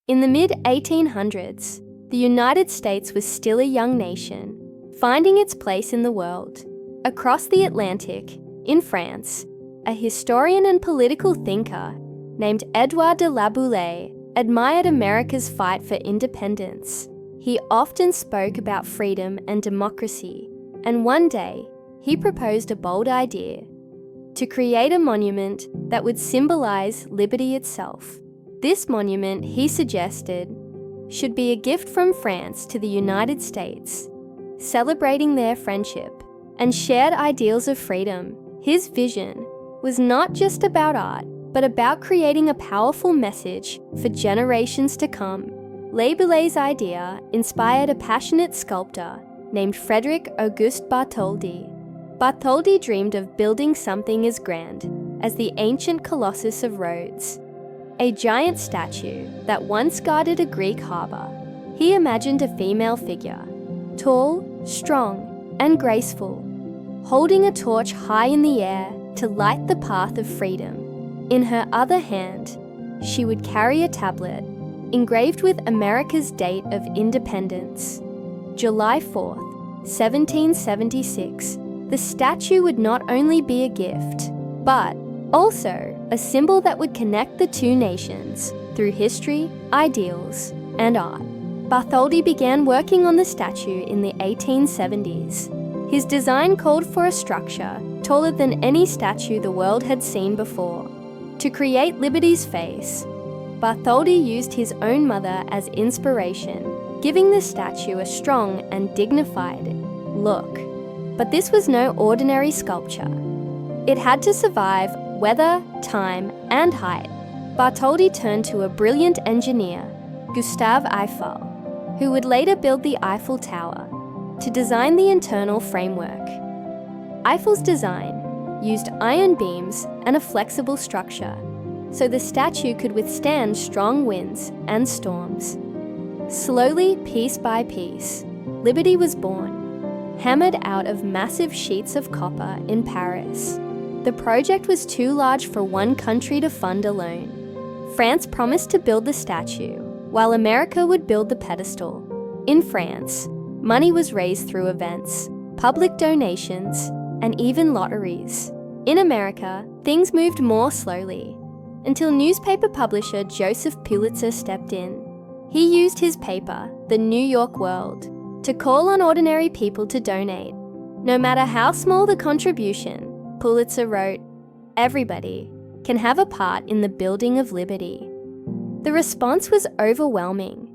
In the mid-1800s, the United States was still a young nation, finding its place in the world. Across the Atlantic, in France, a historian and political thinker named Édouard de La Boulaye admired America's fight for independence. He often spoke about freedom and democracy, and one day, he proposed a bold idea: to create a monument that would symbolize liberty itself. This monument, he suggested, should be a gift from France to the United States, celebrating their friendship and shared ideals of freedom. His vision was not just about art, but about creating a powerful message for generations to come. La Boulay's idea inspired a passionate sculptor named Frédéric Auguste Bartholdi. Bartholdi dreamed of building something as grand as the ancient Colossus of Rhodes, a giant statue that once guarded a Greek harbour. He imagined a female figure, tall, strong, and graceful, holding a torch high in the air to light the path of freedom. In her other hand, she would carry a tablet engraved with America's date of independence, July 4th, 1776. The statue would not only be a gift, but also a symbol that would connect the two nations through history, ideals, and art. Bartholdi began working on the statue in the 1870s. His design called for a structure taller than any statue the world had seen before. To create Liberty's face, Bartholdi used his own mother as inspiration, giving the statue a strong and dignified look. But this was no ordinary sculpture. It had to survive weather, time, and height. Bartholdi turned to a brilliant engineer, Gustave Eiffel, who would later build the Eiffel Tower, to design the internal framework. Eiffel's design used iron beams and a flexible structure, so the statue could withstand strong winds and storms. Slowly, piece by piece, Liberty was born, hammered out of massive sheets of copper in Paris. The project was too large for one country to fund alone. France promised to build the statue, while America would build the pedestal. In France, money was raised through events, public donations, and even lotteries. In America, things moved more slowly, until newspaper publisher Joseph Pulitzer stepped in. He used his paper, The New York World, to call on ordinary people to donate. No matter how small the contribution, Pulitzer wrote, "Everybody can have a part in the building of liberty." The response was overwhelming.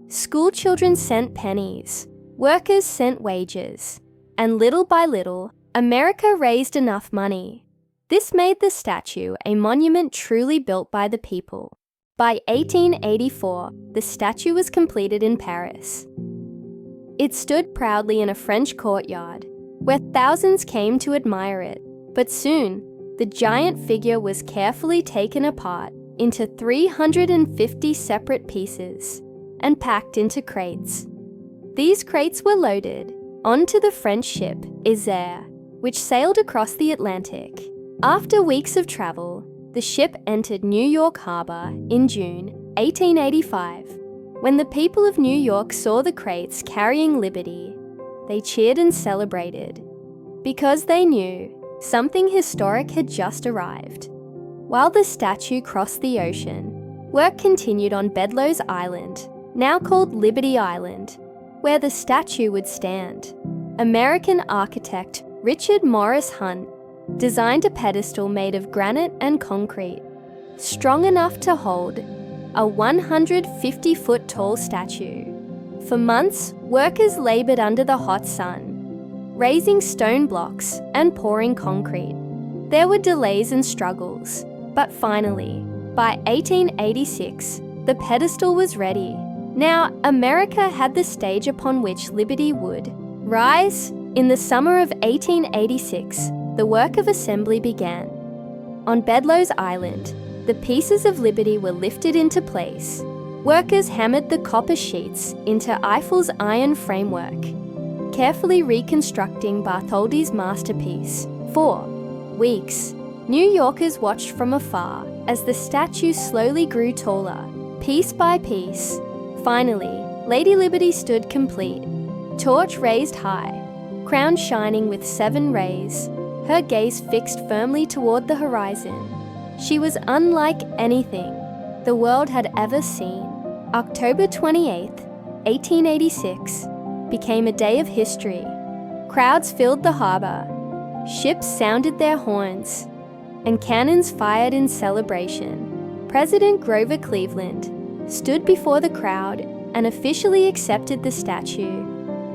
School children sent pennies, workers sent wages, and little by little, America raised enough money. This made the statue a monument truly built by the people. By 1884, the statue was completed in Paris. It stood proudly in a French courtyard, where thousands came to admire it. But soon, the giant figure was carefully taken apart into 350 separate pieces and packed into crates. These crates were loaded onto the French ship Isère, which sailed across the Atlantic. After weeks of travel, the ship entered New York Harbor in June 1885. When the people of New York saw the crates carrying Liberty, they cheered and celebrated, because they knew something historic had just arrived. While the statue crossed the ocean, work continued on Bedloe's Island, now called Liberty Island, where the statue would stand. American architect Richard Morris Hunt designed a pedestal made of granite and concrete, strong enough to hold a 150-foot tall statue. For months, workers labored under the hot sun, raising stone blocks and pouring concrete. There were delays and struggles, but finally, by 1886, the pedestal was ready. Now, America had the stage upon which Liberty would rise. In the summer of 1886, the work of assembly began. On Bedloe's Island, the pieces of Liberty were lifted into place. Workers hammered the copper sheets into Eiffel's iron framework, carefully reconstructing Bartholdi's masterpiece. For weeks, New Yorkers watched from afar as the statue slowly grew taller, Piece by piece, finally, Lady Liberty stood complete, torch raised high, crown shining with 7 rays, her gaze fixed firmly toward the horizon. She was unlike anything the world had ever seen. October 28, 1886, became a day of history. Crowds filled the harbour, ships sounded their horns, and cannons fired in celebration. President Grover Cleveland stood before the crowd and officially accepted the statue.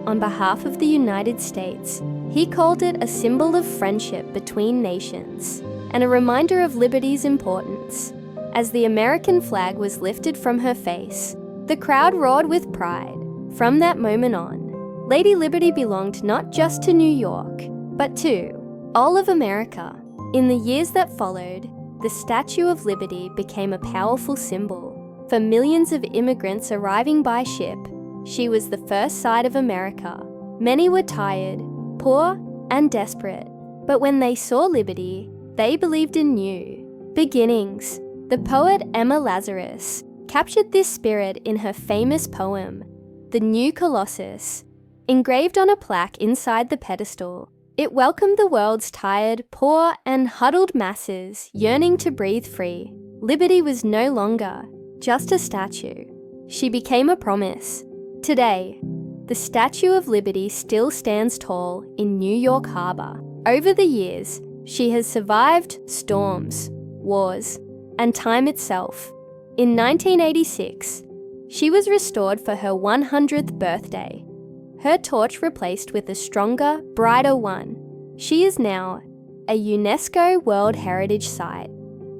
On behalf of the United States, he called it a symbol of friendship between nations and a reminder of liberty's importance. As the American flag was lifted from her face, the crowd roared with pride. From that moment on, Lady Liberty belonged not just to New York, but to all of America. In the years that followed, the Statue of Liberty became a powerful symbol. For millions of immigrants arriving by ship, she was the first sight of America. Many were tired, poor, and desperate, but when they saw liberty, they believed in new beginnings. The poet Emma Lazarus captured this spirit in her famous poem, The New Colossus. Engraved on a plaque inside the pedestal, it welcomed the world's tired, poor, and huddled masses yearning to breathe free. Liberty was no longer just a statue. She became a promise. Today, the Statue of Liberty still stands tall in New York Harbor. Over the years, she has survived storms, wars, and time itself. In 1986, she was restored for her 100th birthday. Her torch replaced with a stronger, brighter one. She is now a UNESCO World Heritage Site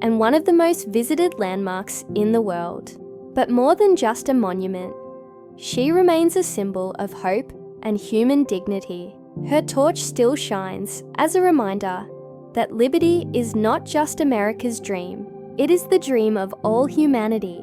and one of the most visited landmarks in the world. But more than just a monument, she remains a symbol of hope and human dignity. Her torch still shines as a reminder that liberty is not just America's dream, it is the dream of all humanity.